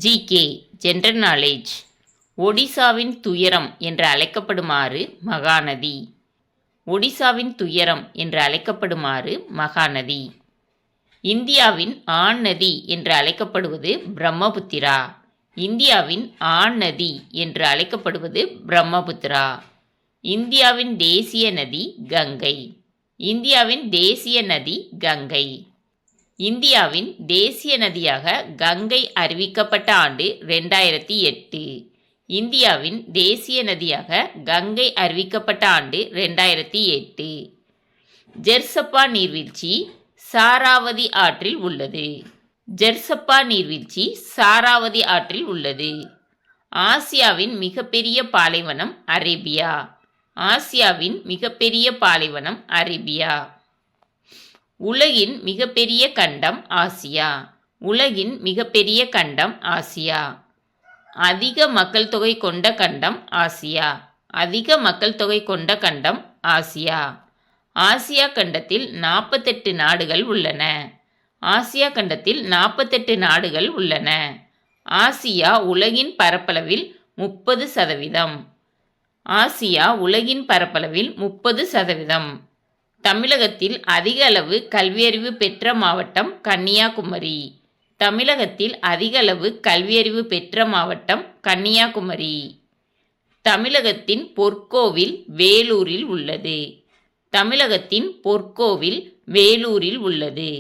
GK general knowledge. ஒடிசாவின் துயரம் என்று அழைக்கப்படுமாறு மகாநதி. ஒடிசாவின் துயரம் என்று அழைக்கப்படுமாறு மகாநதி. இந்தியாவின் ஆண் நதி என்று அழைக்கப்படுவது பிரம்மபுத்திரா. இந்தியாவின் ஆண் நதி என்று அழைக்கப்படுவது பிரம்மபுத்திரா. இந்தியாவின் தேசிய நதி கங்கை. இந்தியாவின் தேசிய நதி கங்கை. இந்தியாவின் தேசிய நதியாக கங்கை அறிவிக்கப்பட்ட ஆண்டு 2008. இந்தியாவின் தேசிய நதியாக கங்கை அறிவிக்கப்பட்ட ஆண்டு 2008. ஜெர்சப்பா நீர்வீழ்ச்சி சாராவதி ஆற்றில் உள்ளது. ஜெர்சப்பா நீர்வீழ்ச்சி சாராவதி ஆற்றில் உள்ளது. ஆசியாவின் மிகப்பெரிய பாலைவனம் அரேபியா. ஆசியாவின் மிகப்பெரிய பாலைவனம் அரேபியா. உலகின் மிகப்பெரிய கண்டம் ஆசியா. உலகின் மிகப்பெரிய கண்டம் ஆசியா. அதிக மக்கள் தொகை கொண்ட கண்டம் ஆசியா. அதிக மக்கள் தொகை கொண்ட கண்டம் ஆசியா. ஆசியா கண்டத்தில் 48 நாடுகள் உள்ளன. ஆசியா கண்டத்தில் 48 நாடுகள் உள்ளன. ஆசியா உலகின் பரப்பளவில் 30%. ஆசியா உலகின் பரப்பளவில் 30%. தமிழகத்தில் அதிக அளவு கல்வியறிவு பெற்ற மாவட்டம் கன்னியாகுமரி. தமிழகத்தில் அதிக அளவு கல்வியறிவு பெற்ற மாவட்டம் கன்னியாகுமரி. தமிழகத்தின் பொற்கோவில் வேலூரில் உள்ளது. தமிழகத்தின் பொற்கோவில் வேலூரில் உள்ளது.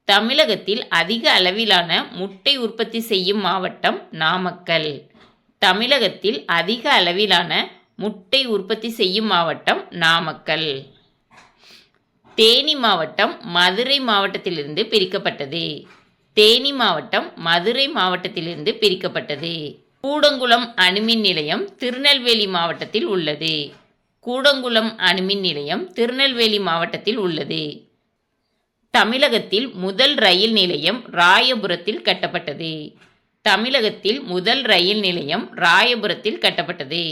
தமிழகத்தில் அதிக அளவிலான முட்டை உற்பத்தி செய்யும் மாவட்டம் நாமக்கல். தமிழகத்தில் அதிக அளவிலான முட்டை உற்பத்தி செய்யும் மாவட்டம் நாமக்கல். தேனி மாவட்டம் மதுரை மாவட்டத்திலிருந்து பிரிக்கப்பட்டது. தேனி மாவட்டம் மதுரை மாவட்டத்திலிருந்து பிரிக்கப்பட்டது. கூடங்குளம் அணுமின் நிலையம் திருநெல்வேலி மாவட்டத்தில் உள்ளது. கூடங்குளம் அணுமின் நிலையம் திருநெல்வேலி மாவட்டத்தில் உள்ளது. தமிழகத்தில் முதல் ரயில் நிலையம் ராயபுரத்தில் கட்டப்பட்டது. தமிழகத்தில் முதல் ரயில் நிலையம் ராயபுரத்தில் கட்டப்பட்டது.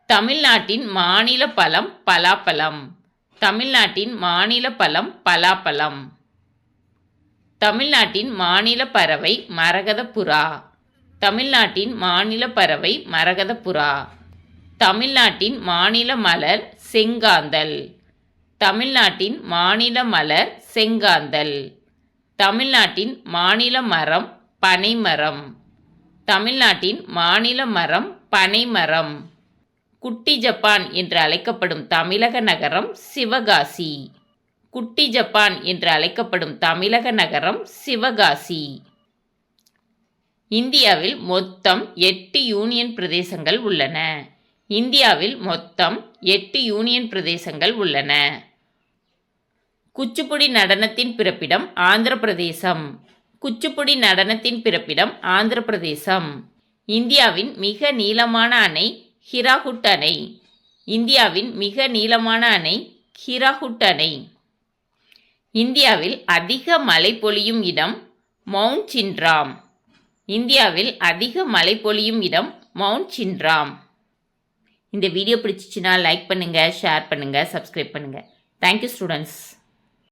தமிழ்நாட்டின் மாநில பழம் பலாப்பழம். தமிழ்நாட்டின் மாநில பழம் பலாப்பழம். தமிழ்நாட்டின் மாநில பறவை மரகதப்புறா. தமிழ்நாட்டின் மாநில பறவை மரகதப்புறா. தமிழ்நாட்டின் மாநில மலர் செங்காந்தல். தமிழ்நாட்டின் மாநில மலர் செங்காந்தல். தமிழ்நாட்டின் மாநில மரம் பனைமரம். தமிழ்நாட்டின் மாநில மரம் பனைமரம். குட்டி ஜப்பான் என்று அழைக்கப்படும் தமிழக நகரம் சிவகாசி. குட்டி ஜப்பான் என்று அழைக்கப்படும் தமிழக நகரம் சிவகாசி. இந்தியாவில் மொத்தம் 8 யூனியன் பிரதேசங்கள் உள்ளன. இந்தியாவில் மொத்தம் 8 யூனியன் பிரதேசங்கள் உள்ளன. குச்சிப்புடி நடனத்தின் பிறப்பிடம் ஆந்திர பிரதேசம். குச்சிப்புடி நடனத்தின் பிறப்பிடம் ஆந்திர பிரதேசம். இந்தியாவின் மிக நீளமான அணை ஹிராகுட் அணை. இந்தியாவின் மிக நீளமான அணை ஹிராகுட் அணை. இந்தியாவில் அதிக மழை பொழியும் இடம் மவுண்ட் சின்ராம். இந்தியாவில் அதிக மழை பொழியும் இடம் மவுண்ட் சின்ராம். இந்த வீடியோ பிடிச்சிச்சுன்னா லைக் பண்ணுங்க, ஷேர் பண்ணுங்க, சப்ஸ்கிரைப் பண்ணுங்க. Thank you students.